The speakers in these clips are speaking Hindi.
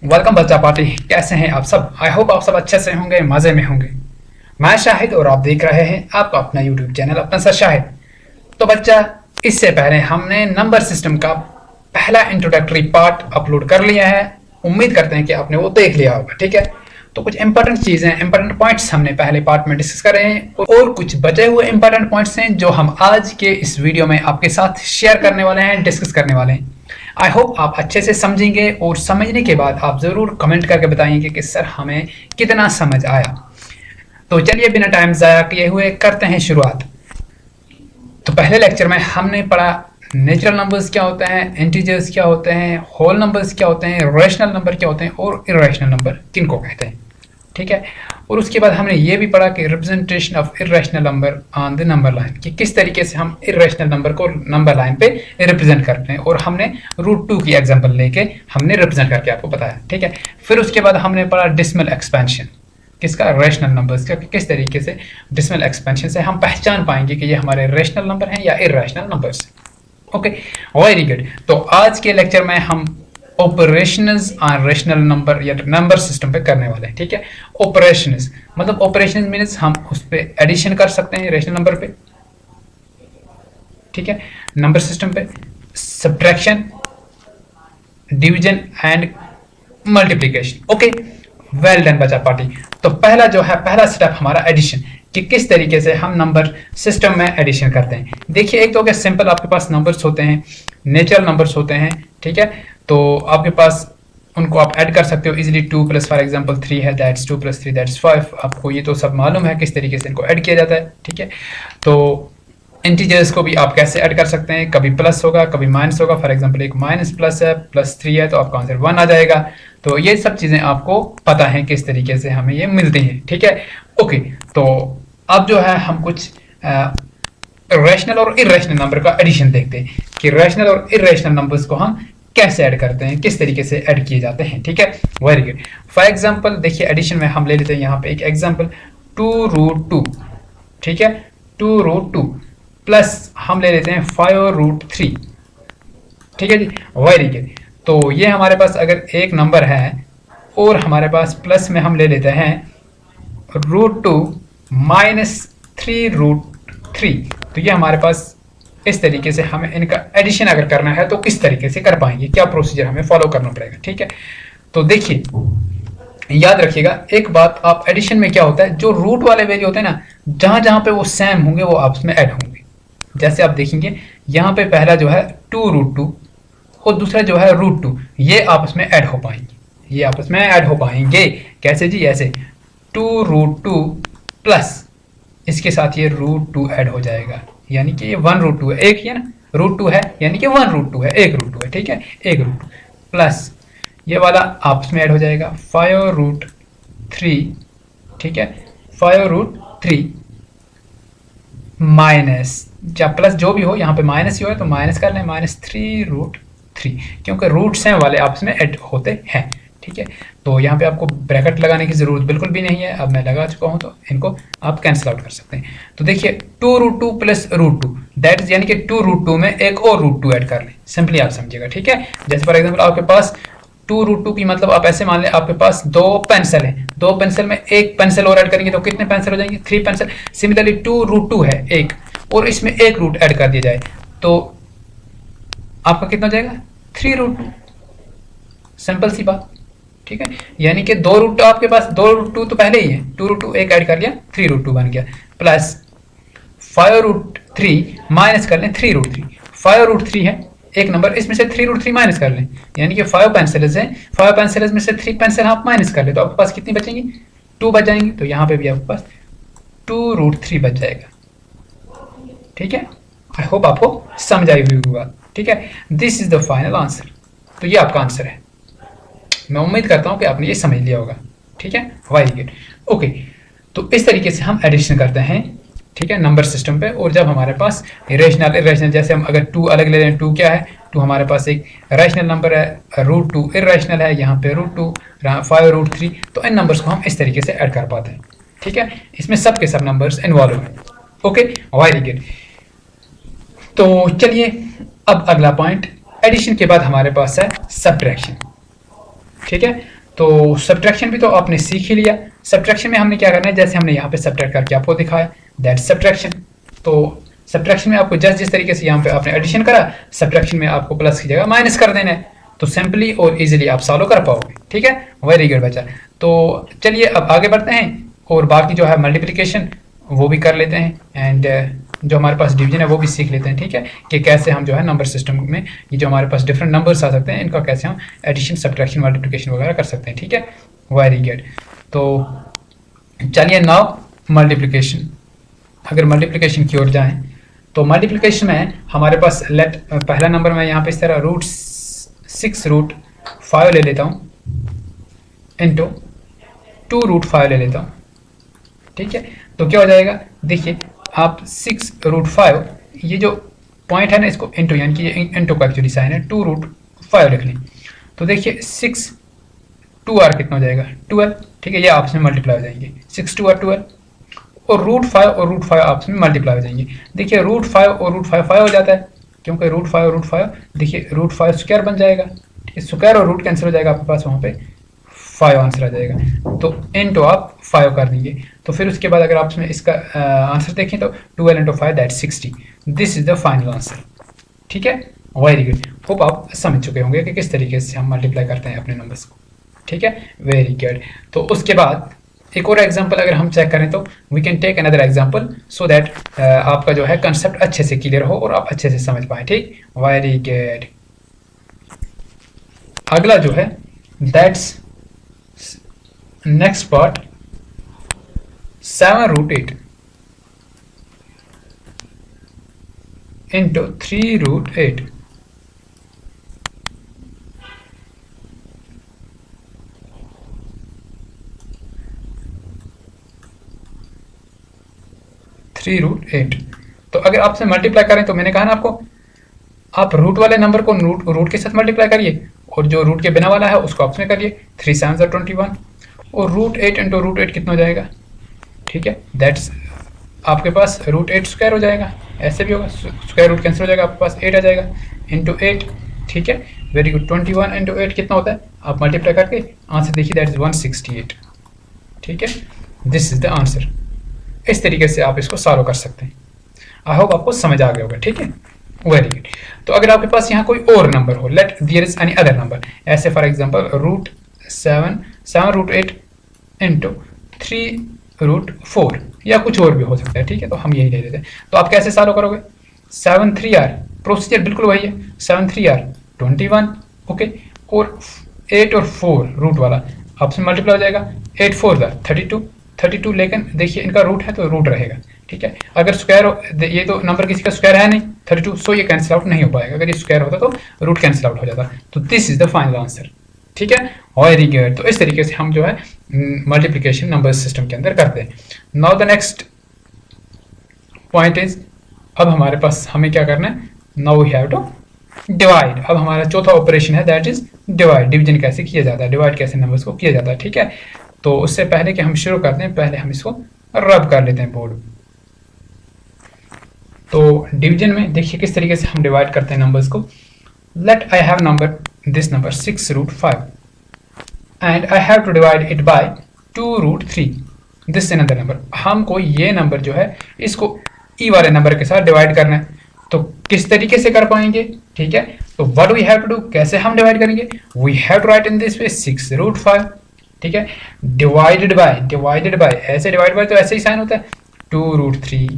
वेलकम बच्चा पार्टी। कैसे हैं आप सब? आई होप आप सब अच्छे से होंगे, मजे में होंगे। मैं शाहिद और आप देख रहे हैं आपका अपना यूट्यूब चैनल अपना सर शाहिद। तो बच्चा, इससे पहले हमने नंबर सिस्टम का पहला इंट्रोडक्टरी पार्ट अपलोड कर लिया है। उम्मीद करते हैं कि आपने वो देख लिया होगा। ठीक है, तो कुछ इंपॉर्टेंट चीजें, इंपॉर्टेंट पॉइंट्स हमने पहले पार्ट में डिस्कस करे हैं और कुछ बचे हुए इंपॉर्टेंट पॉइंट्स हैं जो हम आज के इस वीडियो में आपके साथ शेयर करने वाले हैं, डिस्कस करने वाले हैं। आई होप आप अच्छे से समझेंगे और समझने के बाद आप ज़रूर कमेंट करके बताएंगे कि सर हमें कितना समझ आया। तो चलिए बिना टाइम ज़ाया किए हुए करते हैं शुरुआत। तो पहले लेक्चर में हमने पढ़ा नेचुरल नंबर्स क्या होते हैं, इंटीजर्स क्या होते हैं, होल नंबर्स क्या होते हैं, रैशनल नंबर क्या होते हैं और इरेशनल नंबर किनको कहते हैं। ठीक है, और उसके बाद हमने ये भी पढ़ा कि representation of irrational number on the number line, कि किस तरीके से हम इरेशनल नंबर को नंबर लाइन पे रिप्रेजेंट करते हैं, और हमने √2 की एग्जांपल लेके हमने रिप्रेजेंट करके आपको बताया। ठीक है, फिर उसके बाद हमने पढ़ा डेसिमल एक्सपेंशन, किसका, रैशनल नंबर्स का, किस तरीके से डेसिमल एक्सपेंशन से हम पहचान पाएंगे कि ये हमारे रैशनल नंबर हैं या irrational numbers. Okay, very good. तो आज के लेक्चर में हम ऑपरेशंस ऑन रैशनल नंबर या नंबर सिस्टम पे करने वाले हैं। ठीक है, ऑपरेशंस मतलब ऑपरेशंस मींस हम उस पे एडिशन कर सकते हैं रैशनल नंबर पे। ठीक है, नंबर सिस्टम पे subtraction, division and multiplication. Okay, well done बच्चा पार्टी। तो पहला जो है, पहला स्टेप हमारा एडिशन, कि किस तरीके से हम नंबर सिस्टम में एडिशन करते हैं। देखिए, एक तो क्या सिंपल आपके पास नंबर्स होते हैं, नेचुरल नंबर्स होते हैं। ठीक है, तो आपके पास उनको आप ऐड कर सकते हो इजीली। 2 प्लस फॉर एग्जांपल 3 है, दैट्स 2 प्लस 3 दैट्स 5। आपको ये तो सब मालूम है किस तरीके से इनको ऐड किया जाता है। ठीक है, तो इंटीजर्स को भी आप कैसे ऐड कर सकते हैं, कभी प्लस होगा कभी माइनस होगा। फॉर एग्जांपल एक माइनस प्लस है, प्लस 3 है, तो आपका आंसर 1 आ जाएगा। तो ये सब चीज़ें आपको पता है किस तरीके से हमें ये मिलती हैं। ठीक है, ओके। तो अब जो है हम कुछ रैशनल और इरेशनल नंबर का एडिशन देखते हैं कि रैशनल और इरेशनल नंबर्स को हम कैसे ऐड करते हैं, किस तरीके से ऐड किए जाते हैं। ठीक है, वेरी गुड। फॉर एग्जांपल देखिए, एडिशन में हम ले लेते हैं यहाँ पे एक एग्जांपल 2√2। ठीक है, 2√2 प्लस हम ले लेते हैं 5√3। ठीक है जी, वेरी गुड। तो ये हमारे पास अगर एक नंबर है और हमारे पास प्लस में हम ले लेते हैं √2 माइनस 3√3, तो ये हमारे पास इस तरीके से हमें इनका एडिशन अगर करना है तो किस तरीके से कर पाएंगे, क्या प्रोसीजर हमें फॉलो करना पड़ेगा। ठीक है, तो देखिए, याद रखिएगा एक बात, आप एडिशन में क्या होता है, जो रूट वाले वैल्यू होते हैं ना, जहां जहां पे वो सेम होंगे वो आपस में ऐड होंगे। जैसे आप देखेंगे यहाँ पे पहला जो है 2√2 और दूसरा जो है √2, ये आपस में ऐड हो पाएंगे, ये आपस में ऐड हो पाएंगे। कैसे जी? ऐसे 2√2 प्लस इसके साथ ये √2 ऐड हो जाएगा, यानी कि ये 1√2 है, एक ही है ना, √2 है यानी कि 1√2 है, एक √2 है। ठीक है, एक √2 प्लस ये वाला आपस में ऐड हो जाएगा 5√3। ठीक है, 5√3 माइनस या प्लस जो भी हो, यहाँ पे माइनस ही हो तो माइनस कर लें, -3√3, क्योंकि रूट्स हैं वाले आपस में ऐड होते हैं। ठीक है, तो यहाँ पे आपको ब्रैकेट लगाने की जरूरत बिल्कुल भी नहीं है, अब मैं लगा चुका हूँ तो इनको आप कैंसिल आउट कर सकते हैं। तो देखिए 2√2 प्लस √2 दैट इज, यानी कि 2√2 में एक और √2 ऐड कर लें, सिंपली आप समझिएगा। ठीक है, जैसे फॉर एग्जाम्पल आपके पास 2√2 की मतलब आप ऐसे मान लें आपके पास 2 पेंसिल है, 2 पेंसिल में एक पेंसिल और ऐड करेंगे तो कितने पेंसिल हो जाएंगे? 3 पेंसिल। सिमिलरली 2√2 है एक, और इसमें एक रूट ऐड कर दिया जाए तो आपका कितना हो जाएगा? 3√2। सिंपल सी बात। ठीक है, यानी कि 2 रूट आपके पास, 2√2 तो पहले ही है, 2√2 एक ऐड कर लिया, 3√2 बन गया, प्लस 5√3 माइनस कर लें 3√3। 5√3 है एक नंबर, इसमें से 3√3 माइनस कर लें, यानी कि 5 पेंसिल्स हैं, 5 पेंसिल्स में से 3 पेंसिल आप माइनस कर ले तो आपके पास कितनी बचेंगी? 2 बच जाएंगी। तो यहाँ पे भी आपके पास 2√3 बच जाएगा। ठीक है, आई होप आपको समझ आई हुई होगा। ठीक है, this is the final answer. तो ये आपका आंसर है, मैं उम्मीद करता हूं कि आपने ये समझ लिया होगा। ठीक है, वेरी गुड। ओके, तो इस तरीके से हम एडिशन करते हैं। ठीक है, नंबर सिस्टम पे। और जब हमारे पास रैशनल इरेशनल, जैसे हम अगर 2 अलग ले लें, 2 क्या है? 2 हमारे पास एक रैशनल नंबर है, √2 इरेशनल है, यहाँ पे √2, 5√3, तो इन नंबर्स को हम इस तरीके से ऐड कर पाते हैं। ठीक है, इसमें सब के सब नंबर्स इन्वॉल्व हैं। Okay, very good. तो चलिए अब अगला पॉइंट, एडिशन के बाद हमारे पास है सब्ट्रैक्शन। ठीक है। तो सब्ट्रैक्शन भी तो आपने सीख ही लिया। सब्ट्रैक्शन में हमने क्या करना है, जैसे हमने यहाँ पे सब्ट्रैक्ट करके आपको दिखाया, दैट्स सब्ट्रैक्शन। तो सब्ट्रैक्शन में आपको जिस तरीके से यहाँ पे आपने एडिशन करा, सब्ट्रैक्शन में आपको प्लस की जगह माइनस कर देना है। तो सिंपली और इजीली आप सॉल्व कर पाओगे। ठीक है, वेरी गुड बच्चा। तो चलिए अब आगे बढ़ते हैं और बाकी जो है मल्टीप्लिकेशन वो भी कर लेते हैं, एंड जो हमारे पास डिवीजन है वो भी सीख लेते हैं। ठीक है, कि कैसे हम जो है नंबर सिस्टम में ये जो हमारे पास डिफरेंट नंबर्स आ सकते हैं, इनका कैसे हम एडिशन, सब्ट्रैक्शन, मल्टीप्लिकेशन वगैरह कर सकते हैं। ठीक है, वेरी गुड। तो चलिए नाउ मल्टीप्लिकेशन, अगर मल्टीप्लिकेशन की ओर जाएं तो मल्टीप्लिकेशन में हमारे पास लेट पहला नंबर मैं यहाँ पे इस तरह √6 ले लेता हूँ इंटू 2 √5 ले लेता हूँ। ठीक है, तो क्या हो जाएगा, देखिए आप 6 √5, ये जो पॉइंट है ना इसको इंटू, यानी कि ये इंटू का एक्चुअली साइन है, 2 √5 लिख लें। तो देखिए 6 2r कितना हो जाएगा, 12। ठीक है, ये आपस में मल्टीप्लाई हो जाएंगे, 6 2r 12, और √5 आपस में मल्टीप्लाई हो जाएंगे। देखिए √5 और √5 5 हो जाता है, क्योंकि √5 और √5 देखिए √5 स्क्वायर बन जाएगा। ठीक है, स्क्वायर और रूट कैंसिल हो जाएगा, आपके पास वहाँ पे 5 आंसर आ जाएगा। तो इंटू आप 5 कर देंगे। तो फिर उसके बाद अगर आप इसमें इसका आंसर देखें तो 12 × 5 that 60। This is the final answer. ठीक है, वेरी गुड। होप आप समझ चुके होंगे कि किस तरीके से हम मल्टीप्लाई करते हैं अपने नंबर्स को। ठीक है, वेरी गुड। तो उसके बाद एक और एग्जांपल अगर हम चेक करें तो we can take another example so that आपका जो है कंसेप्ट अच्छे से क्लियर हो और आप अच्छे से समझ पाए। ठीक, वेरी गुड। अगला जो है दैट्स नेक्स्ट पार्ट 7 √8 इंटू 3 √8। √8। तो अगर आपसे मल्टीप्लाई करें तो मैंने कहा ना आपको, आप रूट वाले नंबर को रूट के साथ मल्टीप्लाई करिए और जो रूट के बिना वाला है उसको आपस में करिए। 3 7 21 और √8 इंटू √8 कितना हो जाएगा। ठीक है, दैट्स आपके पास √8 स्क्वायर हो जाएगा, ऐसे भी होगा, स्क्वायर रूट कैंसिल हो जाएगा, आपके पास 8 आ जाएगा इंटू 8। ठीक है, वेरी गुड। 21 इंटू 8 कितना होता है, आप मल्टीप्लाई करके आंसर देखिए, दैट इज 168। ठीक है, दिस इज द आंसर। इस तरीके से आप इसको सॉल्व कर सकते हैं। आई होप आपको समझ आ गया होगा। ठीक है, वेरी गुड। तो अगर आपके पास यहाँ कोई और नंबर हो, let there is any other number, ऐसे फॉर एग्जांपल √7 √8 इंटू 3 √4 या कुछ और भी हो सकता है। ठीक है, तो हम यही ले लेते हैं। तो आप कैसे सॉल्व करोगे, 7 3r, प्रोसीजर बिल्कुल वही है, 7 3r 21। ओके, और 8 और 4 रूट वाला आपस में मल्टीप्लाई हो जाएगा, 8 4 32, लेकिन देखिए इनका रूट है तो रूट रहेगा। ठीक है, अगर स्क्वायर हो, ये तो नंबर किसी का स्क्वायर है नहीं 32, सो ये कैंसिल आउट नहीं हो पाएगा। अगर ये स्क्वायर होता तो रूट कैंसिल आउट हो जाता। तो this is the final answer. ठीक है, वेरी गुड। तो इस तरीके से हम जो है मल्टीप्लिकेशन नंबर सिस्टम के अंदर करते हैं। Now the next point is, अब हमारे पास हमें क्या करना है, now we have to divide. अब हमारा चौथा ऑपरेशन है, दैट इज डिवाइड। डिवीजन कैसे किया जाता है, डिवाइड कैसे नंबर्स को किया जाता है। ठीक है, तो उससे पहले कि हम शुरू करते हैं, पहले हम इसको रब कर लेते हैं बोर्ड। तो डिवीजन में देखिए किस तरीके से हम डिवाइड करते हैं नंबर्स को। Let I have number, this number 6 √5 and I have to divide it by 2 √3। This another number. हमको ये नंबर जो है इसको ई वाले नंबर के साथ डिवाइड करना है। तो किस तरीके से कर पाएंगे, ठीक है, तो what we have to do, कैसे हम डिवाइड करेंगे, we have to write in this way 6 √5। ठीक है, डिवाइडेड बाय, ऐसे डिवाइड बाय तो ऐसे ही साइन होता है, 2 √3,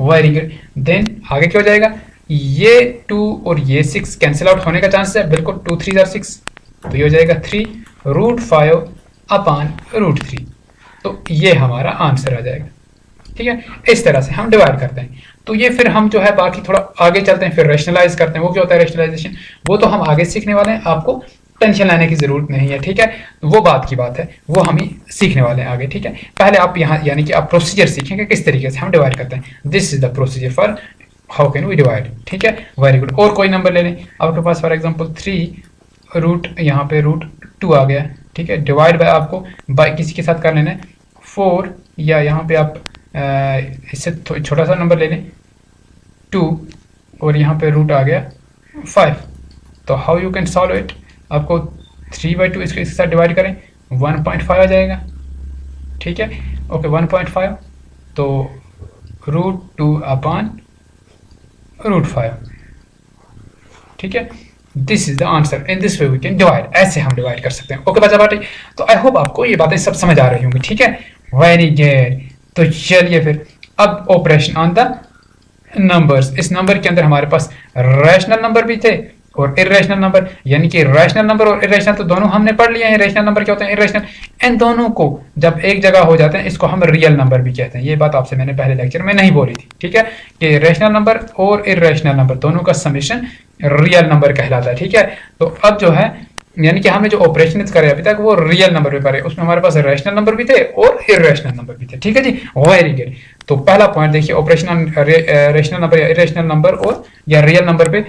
वेरी गुड। देन आगे क्या हो जाएगा, ये 2 और ये 6 कैंसिल आउट होने का चांस है, बिल्कुल 2 3 are 6, तो ये हो जाएगा 3 √5 अपॉन √3। तो ये हमारा आंसर आ जाएगा। ठीक है, इस तरह से हम डिवाइड करते हैं। तो ये फिर हम जो है बाकी थोड़ा आगे चलते हैं, फिर रेशनलाइज करते हैं। वो क्या होता है रेशनलाइजेशन, वो तो हम आगे सीखने वाले हैं, आपको टेंशन लेने की जरूरत नहीं है। ठीक है, वो बात की बात है, वो हम ही सीखने वाले हैं आगे। ठीक है, पहले आप यहाँ यानी कि आप प्रोसीजर सीखेंगे किस तरीके से हम डिवाइड करते हैं। This is the procedure for how can we divide. ठीक है, वेरी गुड। और कोई नंबर ले लें आपके पास, फॉर एग्जाम्पल 3 यहाँ पे √2 आ गया। ठीक है, डिवाइड बाय आपको बाय किसी के साथ कर लेना है 4, या यहाँ पे आप इससे छोटा सा नंबर ले लें 2, और यहाँ पे रूट आ गया 5। तो how you can solve it, आपको 3/2 इसके साथ डिवाइड करें 1.5 आ जाएगा, ठीक है। ओके 1.5 तो √2/√5, ठीक है। This is the answer, in this way we can divide, ऐसे हम डिवाइड कर सकते हैं। ओके बच्चा बाटी, तो आई होप आपको ये बातें सब समझ आ रही होंगी, ठीक है। Very good. तो चलिए फिर अब ऑपरेशन ऑन द नंबर्स। इस नंबर के अंदर हमारे पास रैशनल नंबर भी थे और इरेशनल नंबर, यानी कि रैशनल नंबर और इरेशनल तो दोनों हमने पढ़ लिए हैं। रैशनल नंबर क्या होते हैं, इरेशनल, इन दोनों को जब एक जगह हो जाते हैं इसको हम रियल नंबर भी कहते हैं। ये बात आपसे मैंने पहले लेक्चर में नहीं बोली थी, ठीक है, कि रैशनल नंबर और इरेशनल नंबर दोनों का समेशन रियल नंबर कहलाता है, ठीक है। तो अब जो है यानी कि हमने जो ऑपरेशन करे अभी तक वो रियल नंबर पे करे, उसमें हमारे पास रैशनल नंबर भी थे और इरेशनल नंबर भी थे, ठीक है जी। Very good. तो पहला पॉइंट देखिए, ऑपरेशन रैशनल नंबर या इरेशनल नंबर और या रियल नंबर पे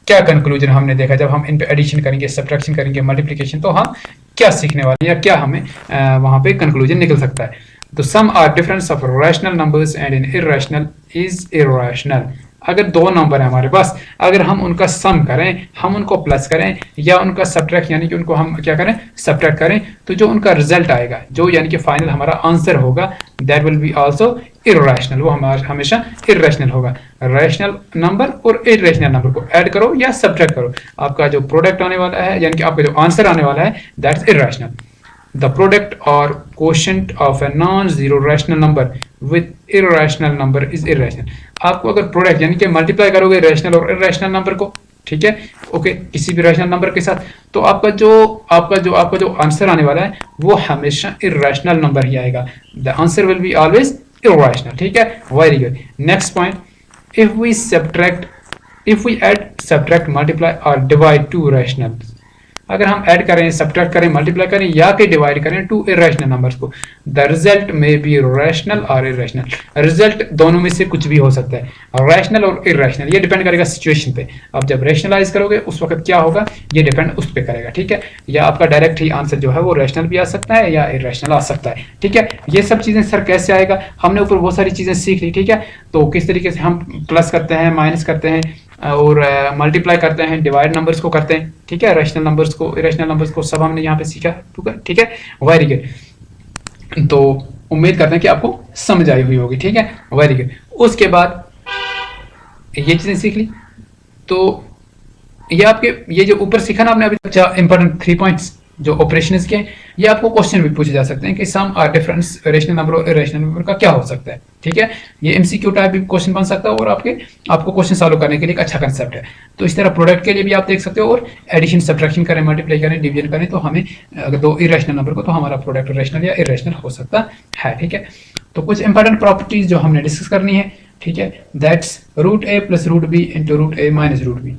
क्या कंक्लूजन हमने देखा। जब हम इन पे एडिशन करेंगे, सब्ट्रैक्शन करेंगे, मल्टीप्लिकेशन, तो हम क्या सीखने वाले हैं या क्या हमें वहां पे कंक्लूजन निकल सकता है। तो sum or difference of rational numbers and in irrational is irrational. अगर दो नंबर है हमारे पास, अगर हम उनका सम करें, हम उनको प्लस करें या उनका सब्ट्रैक्ट यानी कि उनको हम क्या करें, सब्ट्रैक्ट करें, तो जो उनका रिजल्ट आएगा, जो यानी कि फाइनल हमारा आंसर होगा, that will be also irrational, वो हमारा हमेशा इरेशनल होगा। रैशनल नंबर और इरेशनल नंबर को ऐड करो या सब्ट्रैक्ट करो, आपका जो प्रोडक्ट आने वाला है यानी कि आपका जो आंसर आने वाला है, that's irrational. The product or quotient of a non-zero rational number with irrational number is irrational। आपको अगर प्रोडक्ट यानी कि मल्टीप्लाई करोगे रैशनल और इरेशनल नंबर को, ठीक है, ओके, किसी भी रैशनल नंबर के साथ, तो आपका जो आंसर आने वाला है वो हमेशा इरेशनल नंबर ही आएगा। The answer will be always irrational, ठीक है। Very good. Next point, if we add, subtract, multiply or divide two rationals, अगर हम ऐड करें, सब्ट्रैक्ट करें, मल्टीप्लाई करें या कि डिवाइड करें टू इरेशनल नंबर्स को, द रिजल्ट में बी रैशनल और इरेशनल। रिजल्ट दोनों में से कुछ भी हो सकता है, रैशनल और इरेशनल, ये डिपेंड करेगा सिचुएशन पे। अब जब रैशनलाइज करोगे उस वक्त क्या होगा, ये डिपेंड उस पर करेगा, ठीक है। या आपका डायरेक्ट ही आंसर जो है वो रैशनल भी आ सकता है या इरेशनल आ सकता है, ठीक है। ये सब चीजें सर कैसे आएगा, हमने ऊपर बहुत सारी चीजें सीख ली, ठीक है। तो किस तरीके से हम प्लस करते हैं, माइनस करते हैं और मल्टीप्लाई करते हैं, डिवाइड नंबर्स को करते हैं, ठीक है, रैशनल नंबर्स को, इरेशनल नंबर्स को, सब हमने यहाँ पे सीखा, ठीक है। Very good. तो उम्मीद करते हैं कि आपको समझ आई हुई होगी, ठीक है। Very good. उसके बाद ये चीजें सीख ली, तो ये आपके ये जो ऊपर सीखा ना आपने अभी तक, इंपॉर्टेंट 3 पॉइंट्स जो ऑपरेशन के हैं, ये आपको क्वेश्चन भी पूछे जा सकते हैं कि सम और डिफरेंस रैशनल नंबर और इरेशनल नंबर का क्या हो सकता है, ठीक है। ये एमसीक्यू टाइप भी क्वेश्चन बन सकता है और आपको क्वेश्चन सॉल्व करने के लिए एक अच्छा कंसेप्ट है। तो इस तरह प्रोडक्ट के लिए भी आप देख सकते हो, और एडिशन, सब्ट्रैक्शन करें, मल्टीप्लाई करें, डिवीजन करें, तो हमें अगर दो इरेशनल नंबर को, तो हमारा प्रोडक्ट रैशनल या इरेशनल हो सकता है, ठीक है। तो कुछ इंपॉर्टेंट प्रॉपर्टीज जो हमने डिस्कस करनी है, ठीक है, that's √a + √b × √a - √b।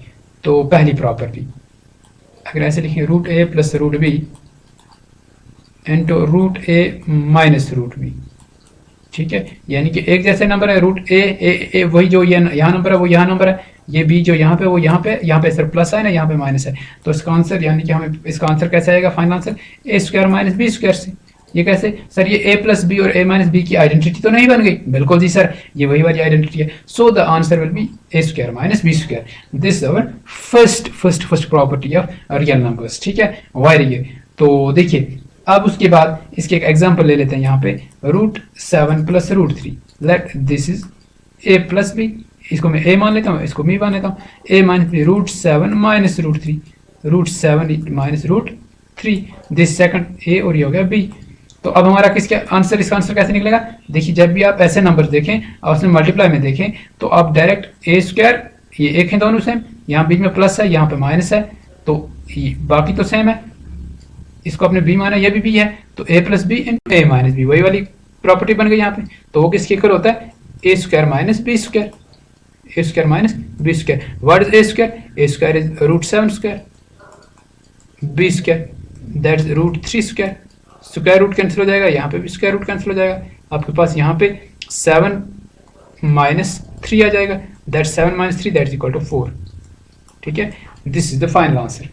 तो पहली प्रॉपर्टी अगर ऐसे लिखें, √a + √b × √a - √b, ठीक है, यानी कि एक जैसे नंबर है, √a वही जो ये यहाँ नंबर है वो यहाँ नंबर है, ये b जो यहाँ पे वो यहाँ पे सर प्लस है ना, यहाँ पे माइनस है, तो इसका आंसर यानी कि हमें इसका आंसर कैसे आएगा, फाइनल आंसर a² - b² से। ये कैसे सर, ये a + b और a - b की आइडेंटिटी तो नहीं बन गई, बिल्कुल जी सर, ये वही वाली आइडेंटिटी है। So the answer will be a² - b²। This is our first property of real numbers, ठीक है। Very good. तो देखिए अब उसके बाद इसके एक एग्जांपल ले लेते हैं, यहाँ पे √7 + √3, let this is a + b, इसको मैं a मान लेता हूँ, इसको b मान लेता हूँ, a - b √7 - √3, √7 - √3, this second a और ये हो गया b। तो अब हमारा इसका आंसर कैसे निकलेगा, देखिए जब भी आप ऐसे नंबर देखें और उसमें मल्टीप्लाई में देखें, तो आप डायरेक्ट a², ये एक है दोनों सेम, यहाँ बीच में प्लस है, यहाँ पे माइनस है, तो बाकी तो सेम है, इसको आपने b माना, ये भी b है, तो a + b × a - b, वही वाली प्रॉपर्टी बन गई यहाँ पे। तो वो किसके इक्वल होता है, a² - b², a² - b²। What is a²? a² is √7², b² that is √3², square root cancel हो जाएगा, यहाँ पे भी स्क्वायर रूट कैंसिल हो जाएगा, आपके पास यहाँ पे 7 - 3 आ जाएगा, that 7 - 3 that is equal to 4, ठीक है। This is the final answer,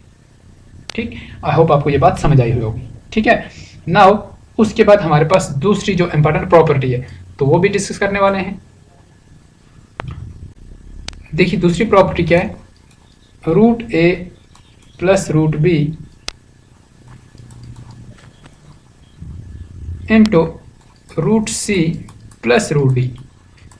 ठीक। आई होप आपको ये बात समझ आई हुई होगी, ठीक है। नाउ उसके बाद हमारे पास दूसरी जो इंपॉर्टेंट प्रॉपर्टी है, तो वो भी डिस्कस करने वाले हैं। देखिए दूसरी प्रॉपर्टी क्या है, √a plus root b into root c plus root d,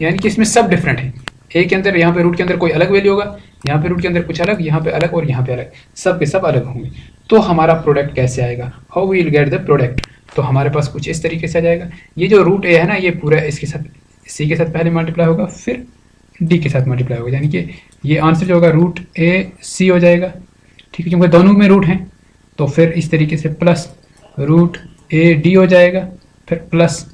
यानी कि इसमें सब डिफरेंट है। ए के अंदर, यहाँ पे रूट के अंदर कोई अलग वैल्यू होगा, यहाँ पे रूट के अंदर कुछ अलग, यहाँ पे अलग और यहाँ पे अलग, सब के सब अलग होंगे। तो हमारा प्रोडक्ट कैसे आएगा, how we will get the product, तो हमारे पास कुछ इस तरीके से आ जाएगा। ये जो रूट ए है ना, ये पूरा इसके साथ, सी के साथ पहले मल्टीप्लाई होगा, फिर डी के साथ मल्टीप्लाई होगा, यानी कि ये आंसर जो होगा रूट ए सी हो जाएगा, ठीक है, क्योंकि दोनों में रूट हैं। तो फिर इस तरीके से प्लस रूट ए डी हो जाएगा, फिर प्लस,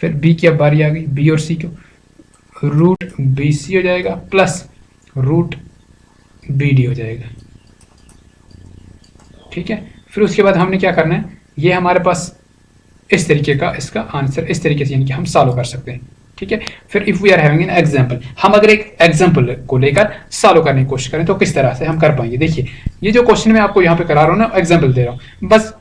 फिर बी की अब बारी आ गई, बी और सी को, रूट बी सी हो जाएगा, प्लस रूट बी डी हो जाएगा, ठीक है। फिर उसके बाद हमने क्या करना है, ये हमारे पास इस तरीके का इसका आंसर इस तरीके से, यानी कि हम सॉल्व कर सकते हैं, ठीक है। फिर if we are having an example, हम अगर एक एग्जांपल को लेकर सॉल्व करने की कोशिश करें तो किस तरह से हम कर पाएंगे। देखिए, ये जो क्वेश्चन मैं आपको यहाँ पे करा रहा हूँ ना, एग्जांपल दे रहा हूँ, बस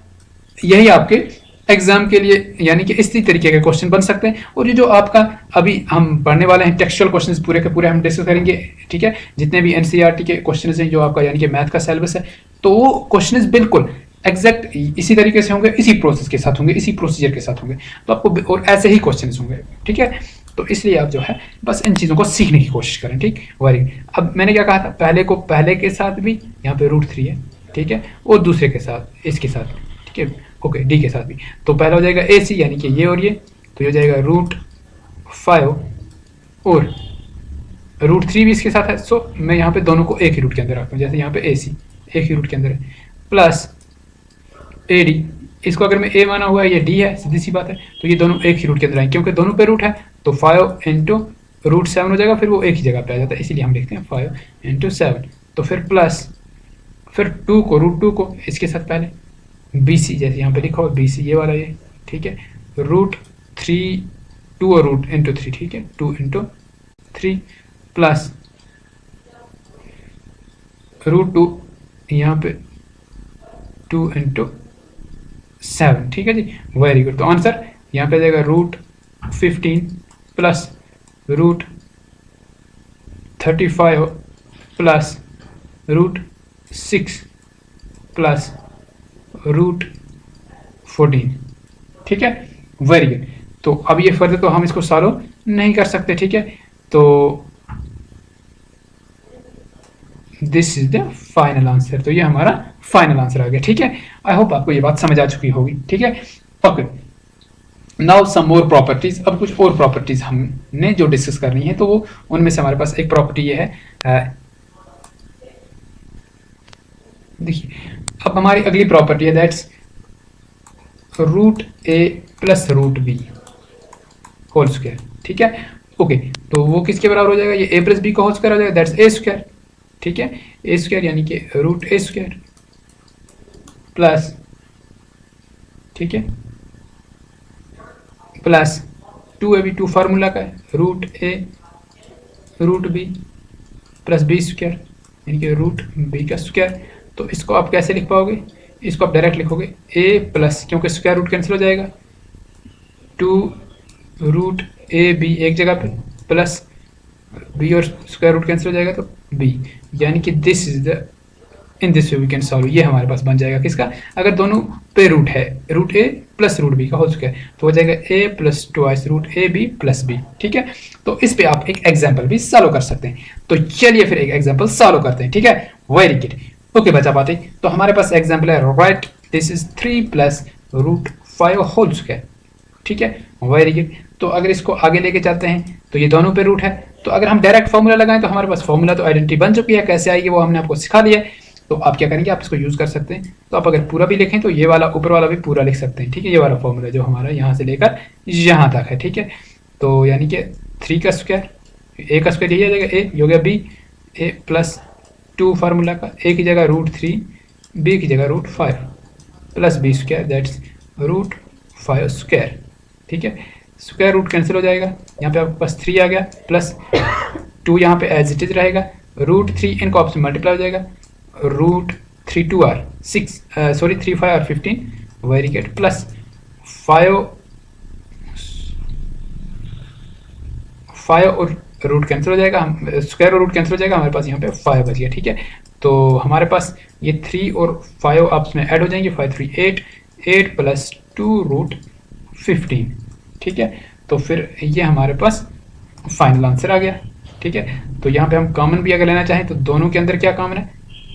यही आपके एग्जाम के लिए, यानी कि इसी तरीके के क्वेश्चन बन सकते हैं। और ये जो आपका अभी हम पढ़ने वाले हैं टेक्सचुअल क्वेश्चंस पूरे के पूरे हम डिस्कस करेंगे, ठीक है। जितने भी एनसीईआरटी के क्वेश्चंस हैं जो आपका यानी कि मैथ का सिलेबस है, तो वो क्वेश्चंस बिल्कुल एग्जैक्ट इसी तरीके से होंगे, इसी प्रोसेस के साथ होंगे, इसी प्रोसीजर के साथ होंगे, तो आपको और ऐसे ही क्वेश्चंस होंगे, ठीक है। तो इसलिए आप जो है बस इन चीज़ों को सीखने की कोशिश करें, ठीक। वेरी, अब मैंने क्या कहा था, पहले के साथ भी यहाँ पे रूट 3 है, ठीक है, और दूसरे के साथ इसके साथ, ठीक है, ओके, डी के साथ भी। तो पहला हो जाएगा ए सी, यानी कि ये और ये, तो ये हो जाएगा रूट 5 और रूट 3 भी इसके साथ है। सो मैं यहाँ पे दोनों को एक ही रूट के अंदर रखता हूँ, जैसे यहाँ पे ए सी एक ही रूट के अंदर है, प्लस ए डी, इसको अगर मैं ए माना हुआ है, ये डी है, सीधी सी बात है, तो ये दोनों एक ही रूट के अंदर आएंगे, क्योंकि दोनों पे रूट है, तो 5 इंटू रूट 7 हो जाएगा, फिर वो एक ही जगह पे आ जाता है, इसीलिए हम लिखते हैं 5 इंटू 7। तो फिर प्लस, फिर 2 को, रूट 2 को इसके साथ पहले बी सी, जैसे यहाँ पे लिखा हो बी सी, ये वाला ये, ठीक है, रूट 3 2 और रूट इंटू 3, ठीक है, 2 इंटू 3 प्लस रूट 2 यहाँ पे 2 इंटू 7, ठीक है जी, वेरी गुड। तो आंसर यहाँ पे आ जाएगा root 15 plus root 35 plus root 6 plus root 14, ठीक है, वेरी गुड। तो अब ये फर्दर तो हम इसको सॉल्व नहीं कर सकते, ठीक है, तो this is the final answer. तो ये हमारा फाइनल आंसर आ गया, ठीक है। आई होप आपको ये बात समझ आ चुकी होगी, ठीक है। ओके, नाउ सम मोर प्रॉपर्टीज। अब कुछ और प्रॉपर्टीज हमने जो डिस्कस करनी है, तो वो उनमें से हमारे पास एक प्रॉपर्टी ये है, देखिए, अब हमारी अगली प्रॉपर्टी है that's root A plus root b whole square, ठीक है, ओके। तो वो किसके बराबर हो जाएगा, ये ए प्लस बी का होल स्क्वायर हो जाएगा, दैट्स ए स्क्वायर, ठीक है, ए स्क्वायर यानी कि रूट ए स्क्वायर प्लस, ठीक है, प्लस 2ab, 2 फार्मूला का है, root A root B plus B square यानी कि रूट बी का स्क्वायर। तो इसको आप कैसे लिख पाओगे, इसको आप डायरेक्ट लिखोगे ए प्लस, क्योंकि स्क्वायर रूट कैंसिल हो जाएगा, 2 रूट ए बी एक जगह पे प्लस बी और स्क्वायर रूट कैंसिल हो जाएगा तो बी, यानी कि this is the, in this way we can solve. ये हमारे पास बन जाएगा किसका, अगर दोनों पे रूट है, रूट ए प्लस रूट बी का होल स्क्वायर, तो हो जाएगा A plus twice root A B plus B, ठीक है। तो इस पे आप एक एग्जाम्पल भी सॉल्व कर सकते हैं। तो चलिए फिर एक एग्जाम्पल सॉल्व करते हैं, ठीक है, वेरी गुड। ओके बच्चा बातें, तो हमारे पास एग्जाम्पल है, right this is 3 plus root 5 whole square, ठीक है, वेरी गुड। तो अगर इसको आगे लेके चलते हैं, तो ये दोनों पे रूट है, तो अगर हम डायरेक्ट फॉर्मूला लगाएं तो हमारे पास फॉर्मूला तो आइडेंटिटी बन चुकी है, कैसे आएगी वो हमने आपको सिखा दिया है। तो आप क्या करेंगे, आप इसको यूज कर सकते हैं। तो आप अगर पूरा भी लिखें तो ये वाला ऊपर वाला भी पूरा लिख सकते हैं, ठीक है, ये वाला फॉर्मूला जो हमारा यहाँ से लेकर यहाँ तक है, ठीक है। तो यानी कि 3 का स्क्वायर, ए का स्क्वायर यही आ जाएगा, ए हो गया बी, ए प्लस 2 फार्मूला का, ए की जगह रूट 3, बी की जगह root 5 plus B square that's root 5 square, ठीक है। स्क्वायर रूट कैंसिल हो जाएगा, यहाँ पे आपके पास 3 आ गया, प्लस 2 यहाँ पे एज इट इज रहेगा, रूट 3 इनको आपसे मल्टीप्लाई हो जाएगा, root 3 2 are 6 sorry 3 5 are 15, very good, plus 5 और रूट कैंसिल हो जाएगा, हम स्क्वायर और रूट कैंसिल हो जाएगा, हमारे पास यहाँ पे 5 बच गया। ठीक है, तो हमारे पास ये 3 और 5 आपस में ऐड हो जाएंगे, 5 3 8, 8 प्लस 2 रूट 15। ठीक है, तो फिर ये हमारे पास फाइनल आंसर आ गया। ठीक है, तो यहाँ पे हम कॉमन भी अगर लेना चाहें तो दोनों के अंदर क्या कॉमन है,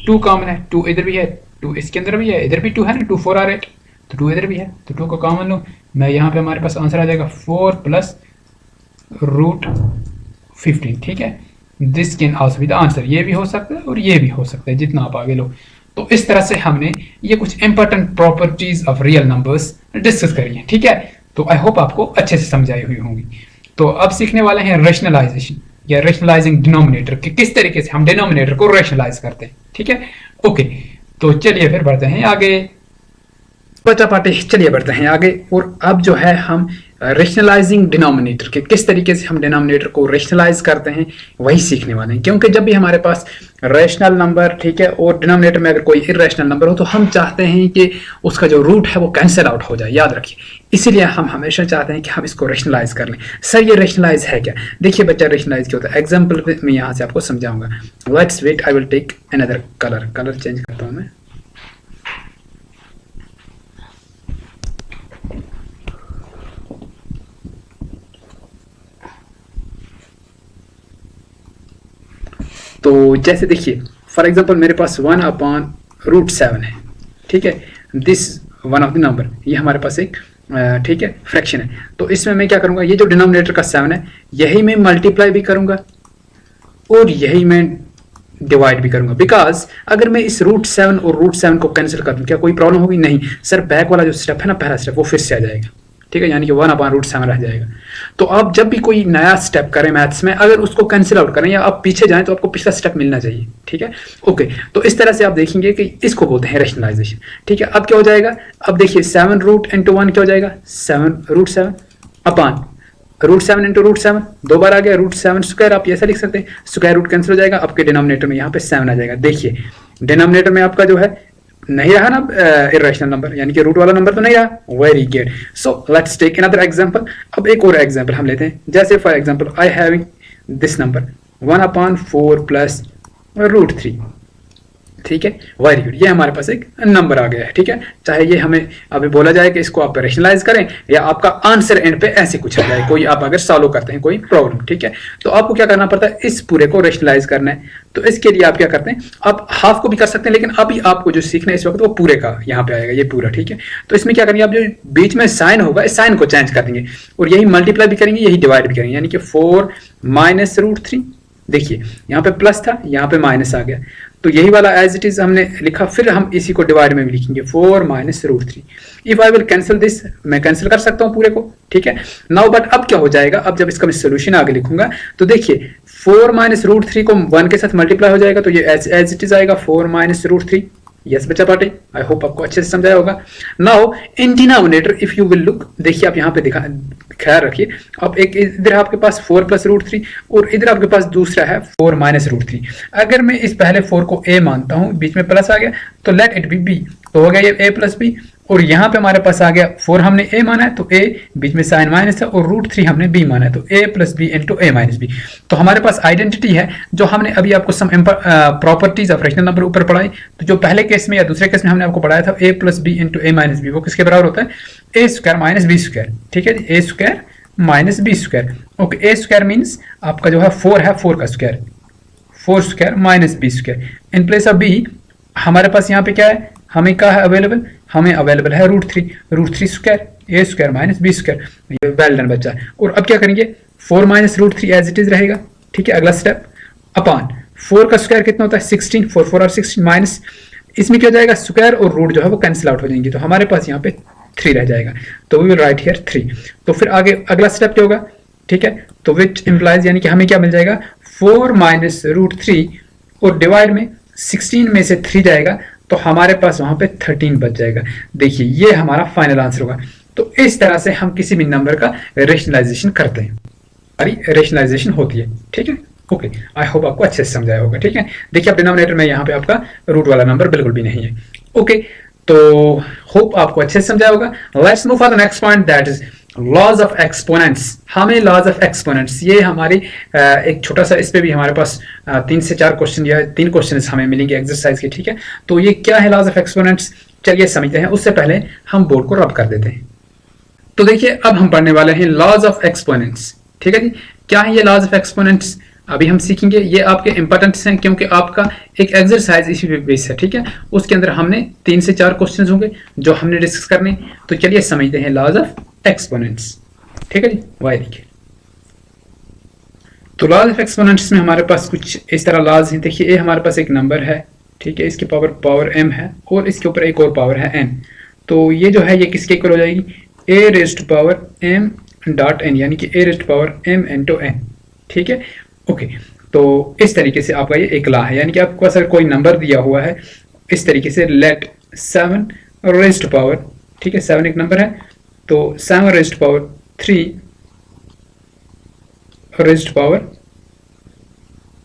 2 कॉमन है, 2 इधर भी है, 2 इसके अंदर भी है, इधर भी 2 है ना, 2 4 आर 8, तो 2 इधर भी है, तो 2 को कॉमन लो, मैं यहाँ पे हमारे पास आंसर आ जाएगा 4 प्लस रूट 15। ठीक है, this can also be the answer, ये भी हो सकता है और ये भी हो सकता है, जितना आप आगे लो। तो इस तरह से हमने ये कुछ important properties of real numbers discuss करी है। ठीक है, तो आई होप आपको अच्छे से समझ आई हुई होंगी। तो अब सीखने वाले हैं रेशनलाइजेशन या रेशनलाइजिंग डिनोमिनेटर कि किस तरीके से हम डिनोमिनेटर को रेशनलाइज करते हैं। ठीक है, ओके, तो चलिए फिर बढ़ते हैं आगे। बच्चा पार्टी चलिए बढ़ते हैं आगे, और अब जो है हम रेशनलाइजिंग डिनोमिनेटर के किस तरीके से हम डिनोमिनेटर को रेशनलाइज करते हैं वही सीखने वाले हैं। क्योंकि जब भी हमारे पास रेशनल नंबर, ठीक है, और डिनोमिनेटर में अगर कोई इरेशनल नंबर हो तो हम चाहते हैं कि उसका जो रूट है वो कैंसिल आउट हो जाए, याद रखिए। इसीलिए हम हमेशा चाहते हैं कि हम इसको रेशनलाइज कर लें। सर ये रेशनलाइज है क्या? देखिए बच्चा, रेशनलाइज क्या होता है, एग्जाम्पल मैं यहाँ से आपको समझाऊंगा। Let's wait, I will take another colour change करता हूँ मैं। तो जैसे देखिए फॉर एग्जांपल मेरे पास 1/√7 है। ठीक है, this one of the number, ये हमारे पास एक ठीक है फ्रैक्शन है। तो इसमें मैं क्या करूंगा, ये जो डिनोमिनेटर का 7 है यही मैं मल्टीप्लाई भी करूंगा और यही मैं डिवाइड भी करूंगा। बिकॉज अगर मैं इस √7 और √7 को कैंसिल कर दूं क्या कोई प्रॉब्लम होगी? नहीं सर, बैक वाला जो स्टेप है ना, पहला स्टेप, वो फिर से आ जाएगा। ठीक है, यानी कि 1/√7 रह जाएगा। तो आप जब भी कोई नया स्टेप करें मैथ्स में, अगर उसको कैंसिल आउट करें या आप पीछे जाएं तो आपको पिछला स्टेप मिलना चाहिए। ठीक है, ओके, तो इस तरह से आप देखेंगे कि इसको बोलते हैं रेशनलाइजेशन। ठीक है, अब क्या हो जाएगा, अब देखिए 7 रूट इंटू 1 क्या हो जाएगा, 7√7 अपान √7 इंटू √7, 2 बार आ गया, √7 स्क्वायर, आप ऐसा लिख सकते हैं, स्क्वायर रूट कैंसिल हो जाएगा, आपके डिनोमिनेटर में यहाँ पे 7 आ जाएगा। देखिए डिनोमिनेटर में आपका जो है नहीं रहा ना इरेशनल नंबर, यानी कि रूट वाला नंबर तो नहीं रहा। Very good, so let's take another example. अब एक और एग्जांपल हम लेते हैं, जैसे for example I having this number 1/4 plus √3। ठीक है, वेरी गुड, ये हमारे पास एक नंबर आ गया है। ठीक है, चाहे ये हमें अभी बोला जाए कि इसको आप रेशनलाइज करें या आपका आंसर एंड पे ऐसे कुछ आ जाए, कोई आप अगर सॉल्व करते हैं कोई प्रॉब्लम। ठीक है, तो आपको क्या करना पड़ता है, इस पूरे को रेशनलाइज करना है। तो इसके लिए आप क्या करते हैं, आप हाफ को भी कर सकते हैं, लेकिन अभी आपको जो सीखना है इस वक्त वो पूरे का यहाँ पे आएगा, ये पूरा। ठीक है, तो इसमें क्या करेंगे, आप जो बीच में साइन होगा इस साइन को चेंज कर देंगे और यही मल्टीप्लाई भी करेंगे, यही डिवाइड भी करेंगे, यानी कि 4 माइनस √3। देखिए यहाँ पे प्लस था, यहाँ पे माइनस आ गया, तो यही वाला एज इट इज हमने लिखा, फिर हम इसी को डिवाइड में भी लिखेंगे 4 minus √3। If I will cancel this, मैं कैंसिल कर सकता हूँ पूरे को। ठीक है, नाउ बट अब क्या हो जाएगा, अब जब इसका मैं सोल्यूशन आगे लिखूंगा तो देखिए 4 माइनस √3 को 1 के साथ मल्टीप्लाई हो जाएगा, तो ये एज इट इज आएगा 4 माइनस √3। यस बच्चा पार्टी, आई होप आपको अच्छे से समझाया होगा। Now in denominator if you will look, देखिए आप यहाँ पे दिखा, ख्याल रखिए, अब एक इधर आपके पास 4 प्लस √3 और इधर आपके पास दूसरा है 4 माइनस √3। अगर मैं इस पहले 4 को a मानता हूँ, बीच में प्लस आ गया तो लेट इट बी b, तो हो गया ये a प्लस b, और यहाँ पे हमारे पास आ गया 4 हमने a माना है तो a, बीच में साइन माइनस है, और √3 हमने b माना है तो a plus b into a minus b। तो हमारे पास आइडेंटिटी है जो हमने अभी आपको some properties of rational number ऊपर पढ़ाई। तो जो पहले केस में या दूसरे केस में हमने आपको पढ़ाया था a plus b into a minus b, वो किसके बराबर होता है, a square minus b square. ठीक है जी, a square minus b square. Okay, a square means आपका जो है 4 है, 4 का square, 4 square minus b square. In place of b हमारे पास यहाँ पे क्या है, हमें क्या है अवेलेबल, हमें अवेलेबल है √3 square, a square minus b square. ये वेल डन बच्चा। और अब क्या करेंगे, 4 माइनस √3 एज इट इज रहेगा। ठीक है, अगला स्टेप अपान 4 का स्क्वायर कितना होता है 16, 4 4 और 16 माइनस, इसमें क्या हो जाएगा, स्क्वायर और रूट जो है वो कैंसिल आउट हो जाएंगे, तो हमारे पास यहाँ पे 3 रह जाएगा, तो वी विल राइट हियर 3। तो फिर आगे अगला स्टेप क्या होगा, ठीक है, तो विच इंप्लाइज, यानी कि हमें क्या मिल जाएगा, 4 माइनस √3 और डिवाइड में 16 में से 3 जाएगा, तो हमारे पास वहां पे 13 बच जाएगा। देखिए ये हमारा फाइनल आंसर होगा। तो इस तरह से हम किसी भी नंबर का रेशनलाइजेशन करते हैं, हमारी रेशनलाइजेशन होती है। ठीक है, ओके, आई होप आपको अच्छे से समझाया होगा। ठीक है, देखिए आप डिनोमिनेटर में यहाँ पे आपका रूट वाला नंबर बिल्कुल भी नहीं है। ओके, तो होप आपको अच्छे से समझाया होगा। Let's move for the next point, that is laws of exponents, हमें लॉज ऑफ एक्सपोनेंट्स, ये हमारी एक छोटा सा, इस पे भी हमारे पास 3 से 4 क्वेश्चन या 3 क्वेश्चन हमें मिलेंगे एक्सरसाइज के, ठीक है। तो ये क्या है लॉज ऑफ एक्सपोनेंट्स, चलिए समझते हैं। उससे पहले हम बोर्ड को रब कर देते हैं। तो देखिए अब हम पढ़ने वाले हैं लॉज ऑफ एक्सपोनेंट्स, ठीक है जी। क्या है ये लॉज ऑफ एक्सपोनेंट्स, अभी हम सीखेंगे। ये आपके इंपॉर्टेंट्स हैं क्योंकि आपका एक एक्सरसाइज इसी पे बेस है, ठीक है। उसके अंदर हमने 3 से 4 क्वेश्चंस होंगे जो हमने डिस्कस करने। तो चलिए समझते हैं लॉज ऑफ एक्सपोनेंट्स, ठीक है जी। वाई देखिए, तो लॉज ऑफ एक्सपोनेंट्स में हमारे पास कुछ इस तरह लॉज हैं। देखिए ये हमारे पास एक नंबर है, ठीक है, इसकी पावर m है और इसके ऊपर एक और पावर है n। तो ये जो है ये किसके इक्वल हो जाएगी, a raised to power m dot n, यानी कि a raised to power m into n, ठीक है। ओके, तो इस तरीके से आपका ये एक लॉ है, यानी कि आपको अगर कोई नंबर दिया हुआ है इस तरीके से, लेट 7 रेज़्ड टू पावर, ठीक है, 7 एक नंबर है, तो 7 raised to power 3 raised to power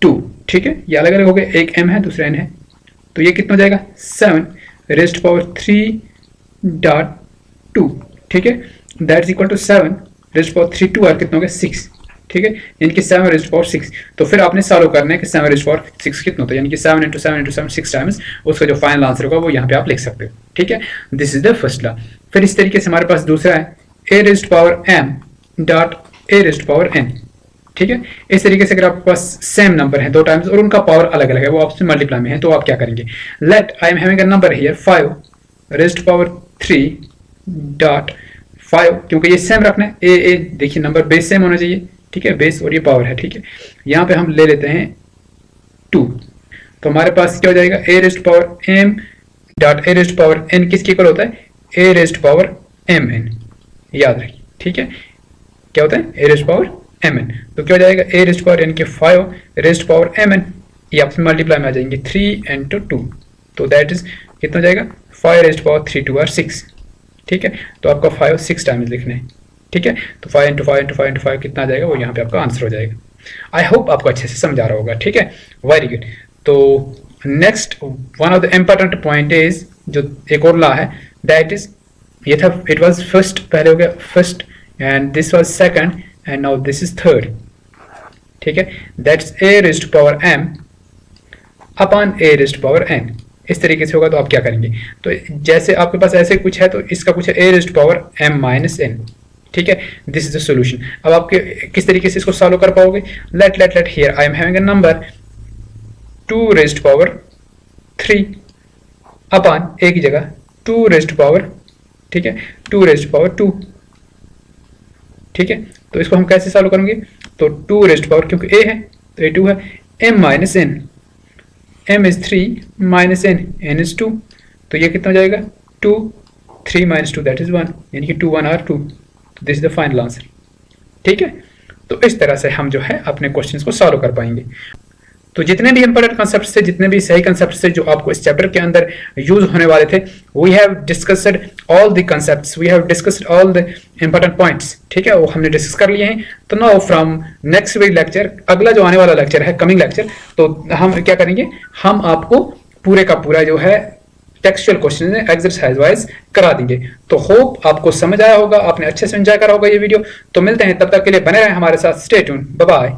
2, ठीक है। ये अलग अलग हो गए, एक m है दूसरा n है, तो ये कितना हो जाएगा 7 रेज़्ड टू पावर 3 डॉट 2, ठीक है, that is equal to 7 raised to power 3 2 और कितना हो गया 6, ठीक है, यानी कि 7 रेज़्ड टू पावर 6। तो फिर आपने सॉल्व करना है कि 7 रेज़्ड टू पावर 6 कितना होता है, यानी कि 7 इंटू 7 इंटू 7 6 टाइम्स, उसका जो फाइनल आंसर होगा वो यहाँ पे आप लिख सकते हो, ठीक है। This is the first law. फिर इस तरीके से हमारे पास दूसरा है a raised to power m dot a raised to power n, ठीक है। इस तरीके से अगर आपके पास सेम नंबर है 2 टाइम्स और उनका पावर अलग अलग है, वो आपसे मल्टीप्लाई में है, तो आप क्या करेंगे, let I am having a number here 5 raised to power 3 dot 5, क्योंकि ये सेम रखना है, ए देखिए नंबर बेस सेम होना चाहिए, ठीक है, बेस और ये पावर है, ठीक है। यहाँ पे हम ले लेते हैं 2, तो हमारे पास क्या हो जाएगा, a raised to power m dot a raised to power n किसके इक्वल होता है, a raised to power mn, याद रखिए, ठीक है। क्या होता है, a raised to power mn, तो क्या हो जाएगा a raised to power n के 5 रेज़्ड टू पावर mn, ये आपसे मल्टीप्लाई में आ जाएंगे 3 इंटू 2, तो दैट इज कितना हो जाएगा 5 रेज़्ड टू पावर 3 2 और 6, ठीक है। तो आपका 5 6 टाइम्स लिखना है, ठीक है। तो 5 इंटू 5 इंटू 5 इंटू 5 कितना आ जाएगा, वो यहाँ पे आपका आंसर हो जाएगा। आई होप आपको अच्छे से समझा रहा होगा, ठीक है, वेरी गुड। तो next one of the important point is, जो एक और लॉ है, दैट इज, ये था, इट वाज फर्स्ट, पहले हो गया first, and this was second, and now this is third, ठीक है। That's a raised to power m upon a raised to power n। इस तरीके से होगा तो आप क्या करेंगे, तो जैसे आपके पास ऐसे कुछ है तो इसका कुछ है a raised to power m minus n, ठीक है। This is the solution. अब आपके किस तरीके से इसको सॉल्व कर पाओगे, let here I am having a number 2 raised to power 3 upon a की जगह 2 रेज़्ड टू पावर, ठीक है, 2 रेज़्ड टू पावर 2, ठीक है। तो इसको हम कैसे सॉल्व करेंगे, तो 2 रेज़्ड टू पावर, क्योंकि a है तो a 2 है, m minus n, m is 3 minus n is 2, तो ये कितना हो जाएगा 2 3 माइनस 2 दैट इज 1, यानी कि 2 1 और 2, तो this is the final answer, ठीक है। तो इस तरह से हम जो है अपने क्वेश्चंस को सॉल्व कर पाएंगे। तो जितने भी इंपॉर्टेंट कॉन्सेप्ट्स थे, जितने भी सही कॉन्सेप्ट्स थे जो आपको इस चैप्टर के अंदर यूज होने वाले थे, we have discussed all the concepts, we have discussed all the important points, ठीक है, वो हमने डिस्कस कर लिए हैं। तो now from next week lecture, अगला जो आने वाला लेक्चर है, कमिंग लेक्चर, तो हम क्या करेंगे, हम आपको पूरे का पूरा जो है टेक्सचुअल क्वेश्चन एक्सरसाइज वाइज करा देंगे। तो होप आपको समझ आया होगा, आपने अच्छे से एंजॉय करा होगा ये वीडियो। तो मिलते हैं, तब तक के लिए बने रहें हमारे साथ, स्टे ट्यून, बाय बाय।